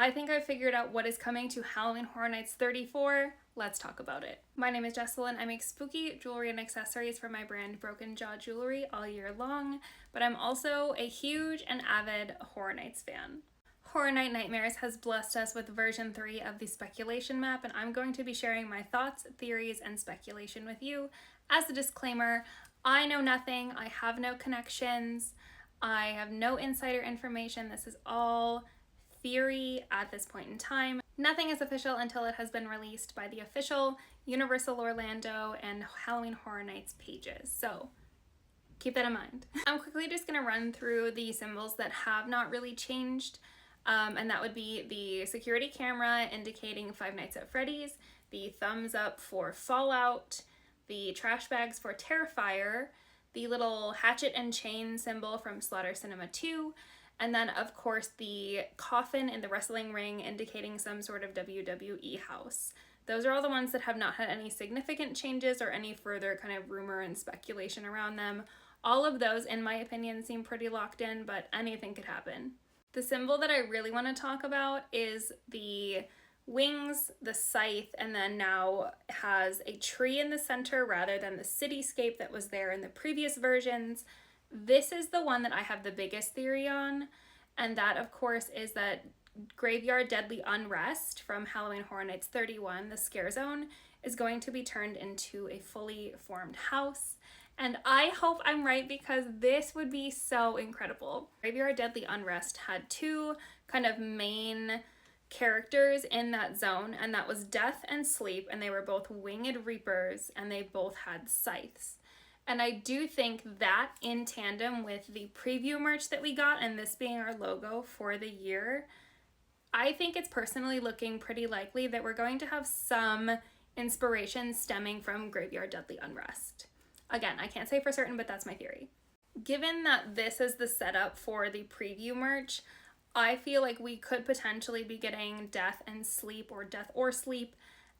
I think I figured out what is coming to Halloween Horror Nights 34. Let's talk about it. My name is Jessalyn. I make spooky jewelry and accessories for my brand Broken Jaw Jewelry all year long, but I'm also a huge and avid Horror Nights fan. Horror Night Nightmares has blessed us with version 3 of the speculation map, and I'm going to be sharing my thoughts, theories, and speculation with you. As a disclaimer, I know nothing, I have no connections, I have no insider information. This is all theory at this point in time. Nothing is official until it has been released by the official Universal Orlando and Halloween Horror Nights pages, so keep that in mind. I'm quickly just going to run through the symbols that have not really changed, and that would be the security camera indicating Five Nights at Freddy's, the thumbs up for Fallout, the trash bags for Terrifier, the little hatchet and chain symbol from Slaughter Cinema 2, and then, of course, the coffin in the wrestling ring indicating some sort of WWE house. Those are all the ones that have not had any significant changes or any further kind of rumor and speculation around them. All of those, in my opinion, seem pretty locked in, but anything could happen. The symbol that I really want to talk about is the wings, the scythe, and then now has a tree in the center rather than the cityscape that was there in the previous versions. This is the one that I have the biggest theory on, and that, of course, is that Graveyard Deadly Unrest from Halloween Horror Nights 31, the scare zone, is going to be turned into a fully formed house. And I hope I'm right because this would be so incredible. Graveyard Deadly Unrest had two kind of main characters in that zone, and that was Death and Sleep, and they were both winged reapers, and they both had scythes. And I do think that in tandem with the preview merch that we got, and this being our logo for the year, I think it's personally looking pretty likely that we're going to have some inspiration stemming from Graveyard Deadly Unrest. Again, I can't say for certain, but that's my theory. Given that this is the setup for the preview merch, I feel like we could potentially be getting Death and Sleep, or Death or Sleep,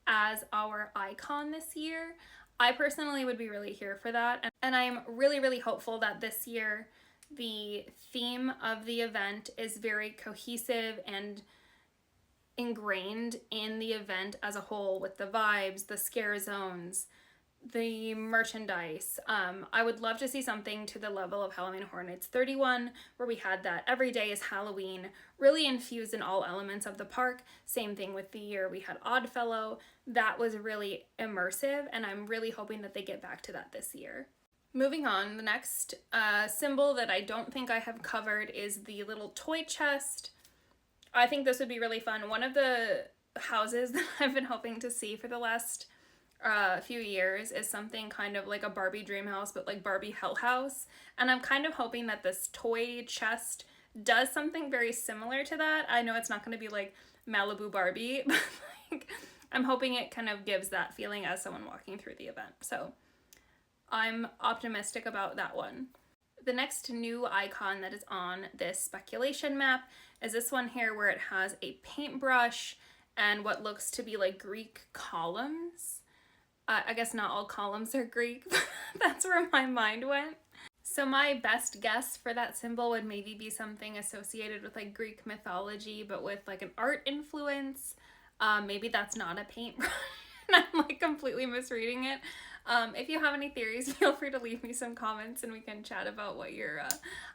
as our icon this year. I personally would be really here for that, and I'm really, really hopeful that this year the theme of the event is very cohesive and ingrained in the event as a whole, with the vibes, the scare zones, the merchandise. I would love to see something to the level of Halloween Horror Nights 31, where we had that every day is Halloween, really infused in all elements of the park. Same thing with the year we had Oddfellow. That was really immersive, and I'm really hoping that they get back to that this year. Moving on, the next symbol that I don't think I have covered is the little toy chest. I think this would be really fun. One of the houses that I've been hoping to see for the last few years is something kind of like a Barbie dream house, but like Barbie Hell House, and I'm kind of hoping that this toy chest does something very similar to that. I know it's not going to be like Malibu Barbie, but like, I'm hoping it kind of gives that feeling as someone walking through the event, so I'm optimistic about that one. The next new icon that is on this speculation map is this one here, where it has a paintbrush and what looks to be like Greek columns. I guess not all columns are Greek, but that's where my mind went. So my best guess for that symbol would maybe be something associated with like Greek mythology, but with like an art influence. Maybe that's not a paintbrush, and I'm like completely misreading it. If you have any theories, feel free to leave me some comments and we can chat about what your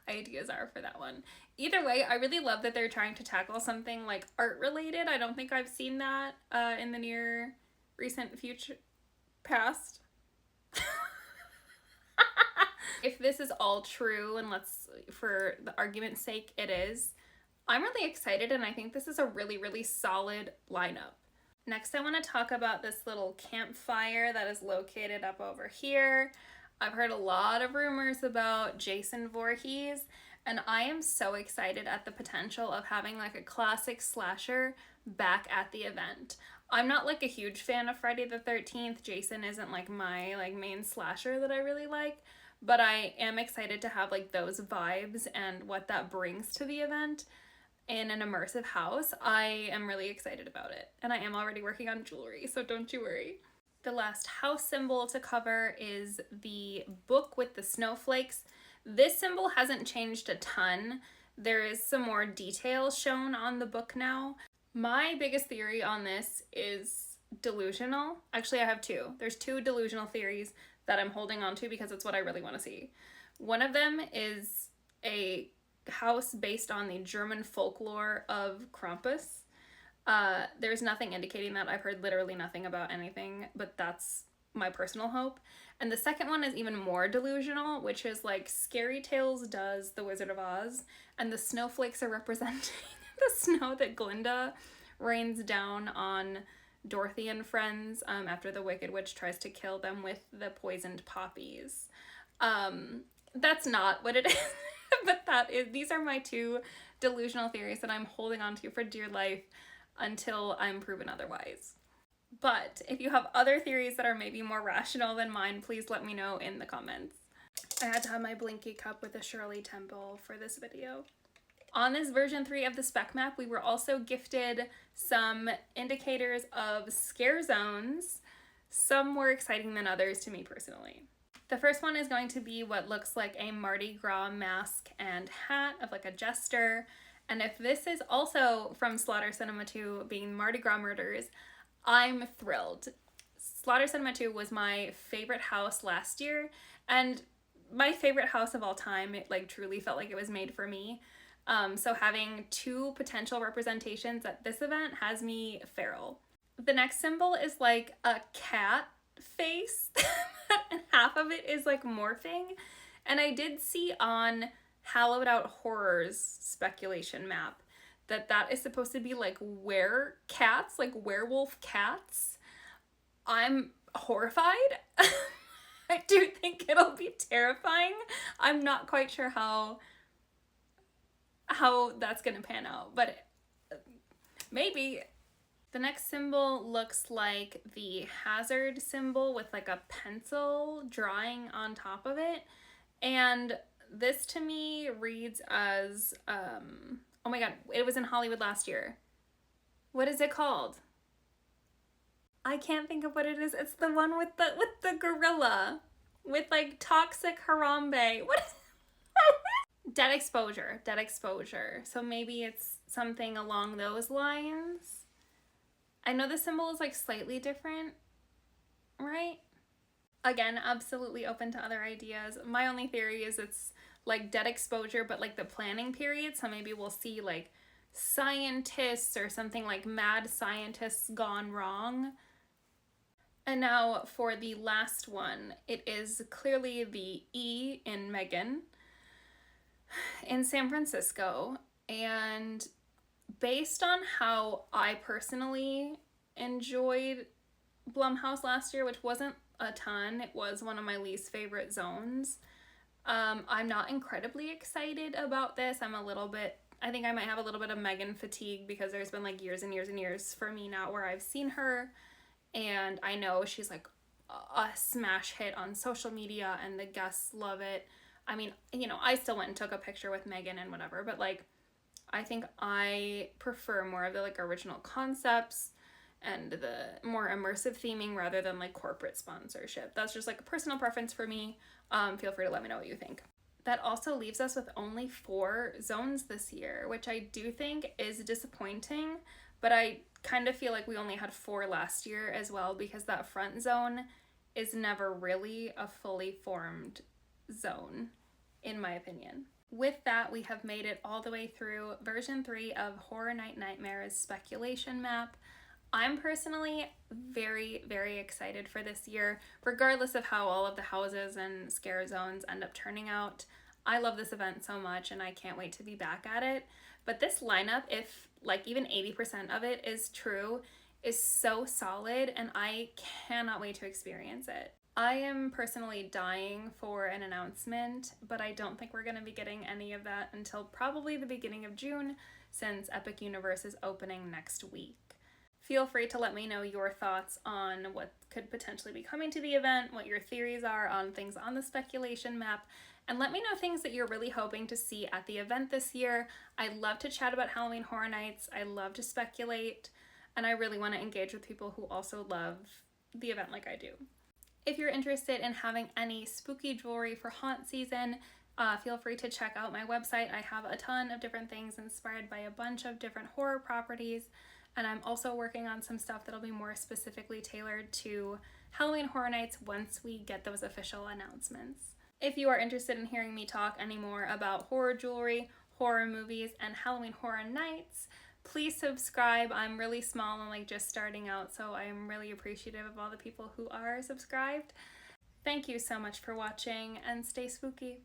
ideas are for that one. Either way, I really love that they're trying to tackle something like art related. I don't think I've seen that in the near recent future past. If this is all true, and let's, for the argument's sake, it is, I'm really excited, and I think this is a really, really solid lineup. Next, I want to talk about this little campfire that is located up over here. I've heard a lot of rumors about Jason Voorhees, and I am so excited at the potential of having like a classic slasher back at the event. I'm not like a huge fan of Friday the 13th. Jason isn't like my like main slasher that I really like, but I am excited to have like those vibes and what that brings to the event in an immersive house. I am really excited about it, and I am already working on jewelry, so don't you worry. The last house symbol to cover is the book with the snowflakes. This symbol hasn't changed a ton. There is some more detail shown on the book now. My biggest theory on this is delusional. Actually, I have two. There's two delusional theories that I'm holding on to because it's what I really want to see. One of them is a house based on the German folklore of Krampus. There's nothing indicating that. I've heard literally nothing about anything, but that's my personal hope. And the second one is even more delusional, which is like Scary Tales does The Wizard of Oz, and the snowflakes are representing the snow that Glinda rains down on Dorothy and friends after the Wicked Witch tries to kill them with the poisoned poppies. That's not what it is, but these are my two delusional theories that I'm holding on to for dear life until I'm proven otherwise. But if you have other theories that are maybe more rational than mine, please let me know in the comments. I had to have my Blinky cup with a Shirley Temple for this video. On this version 3 of the spec map, we were also gifted some indicators of scare zones. Some more exciting than others to me personally. The first one is going to be what looks like a Mardi Gras mask and hat of like a jester. And if this is also from Slaughter Cinema 2 being Mardi Gras murders, I'm thrilled. Slaughter Cinema 2 was my favorite house last year, and my favorite house of all time. It like truly felt like it was made for me. So having two potential representations at this event has me feral. The next symbol is like a cat face, and half of it is like morphing. And I did see on Hallowed Out Horror's speculation map that is supposed to be like cats, like werewolf cats. I'm horrified. I do think it'll be terrifying. I'm not quite sure how that's gonna pan out, but maybe. The next symbol looks like the hazard symbol with like a pencil drawing on top of it. And this to me reads as, oh my god, it was in Hollywood last year. What is it called? I can't think of what it is. It's the one with the gorilla. With like toxic Harambe. What is Dead exposure. So maybe it's something along those lines. I know the symbol is like slightly different, right? Again, absolutely open to other ideas. My only theory is it's like dead exposure, but like the planning period. So maybe we'll see like scientists or something like mad scientists gone wrong. And now for the last one, it is clearly the E in Megan in San Francisco. And based on how I personally enjoyed Blumhouse last year, which wasn't a ton, it was one of my least favorite zones. I'm not incredibly excited about this. I think I might have a little bit of Megan fatigue because there's been like years and years and years for me now where I've seen her, and I know she's like a smash hit on social media and the guests love it. I mean, you know, I still went and took a picture with Megan and whatever, but like, I think I prefer more of the like original concepts and the more immersive theming rather than like corporate sponsorship. That's just like a personal preference for me. Feel free to let me know what you think. That also leaves us with only 4 zones this year, which I do think is disappointing, but I kind of feel like we only had 4 last year as well because that front zone is never really a fully formed zone, in my opinion. With that, we have made it all the way through version 3 of Horror Night Nightmares speculation map. I'm personally very, very excited for this year, regardless of how all of the houses and scare zones end up turning out. I love this event so much and I can't wait to be back at it. But this lineup, if like even 80% of it is true, is so solid and I cannot wait to experience it. I am personally dying for an announcement, but I don't think we're going to be getting any of that until probably the beginning of June, since Epic Universe is opening next week. Feel free to let me know your thoughts on what could potentially be coming to the event, what your theories are on things on the speculation map, and let me know things that you're really hoping to see at the event this year. I love to chat about Halloween Horror Nights, I love to speculate, and I really want to engage with people who also love the event like I do. If you're interested in having any spooky jewelry for haunt season, feel free to check out my website. I have a ton of different things inspired by a bunch of different horror properties. And I'm also working on some stuff that'll be more specifically tailored to Halloween Horror Nights once we get those official announcemements. If you are interested in hearing me talk any more about horror jewelry, horror movies, and Halloween Horror Nights, please subscribe. I'm really small and like just starting out, so I am really appreciative of all the people who are subscribed. Thank you so much for watching, and stay spooky.